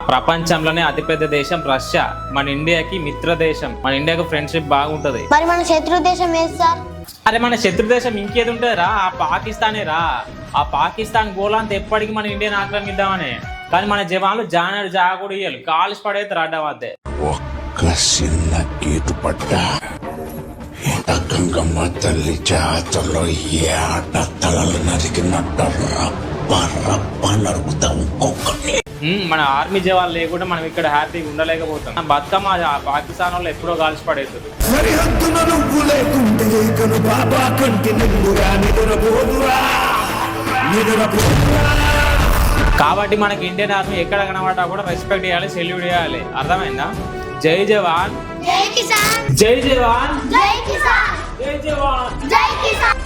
ప్రపంచంలోనే అతిపెద్ద దేశం రష్యా. మన ఇండియాకి మిత్ర దేశం, మన ఇండియాకి ఫ్రెండ్షిప్ బాగుంటది. మరి మన శత్రు దేశం ఏది సార్? అరే మన శత్రు దేశం ఇంకేది ఉంటుందిరా, ఆ పాకిస్తానే రా. ఆ పాకిస్తాన్ గోళాంత ఎప్పటికీ మన ఇండియాని ఆక్రమిద్దామని, కానీ మన జవాన్లు జానడు జాగూడ ఇయ్యాలి, కాల్చి పడేది రాడ్డం అదే. ఒక్క చిన్న గీటు పడ్డా గంగమ్మ తల్లి జాతరలో ఏట తలలు నరికినట్టు రప్ప రప్ప నరుకుతాం ఒక్కొక్కరిని. మన ఆర్మీ జవాన్లు లేకుండా మనం ఇక్కడ హ్యాపీగా ఉండలేకపోతాం. బతుకమ్మ పాకిస్తాన్ వాళ్ళు ఎప్పుడో కాల్చి పడేస్తారు. సరిహద్దున నువ్వు లేకుంటే కను బాబా కంటి నిండురా నిద్రపోదురా. కాబట్టి మనకి ఇండియన్ ఆర్మీ ఎక్కడ కనబడ్డా కూడా రెస్పెక్ట్ చేయాలి, సెల్యూట్ చేయాలి. అర్థమైందా? జై జవాన్, జై కిసాన్, జై జవాన్, జై కిసాన్, జై జవాన్, జై కిసాన్.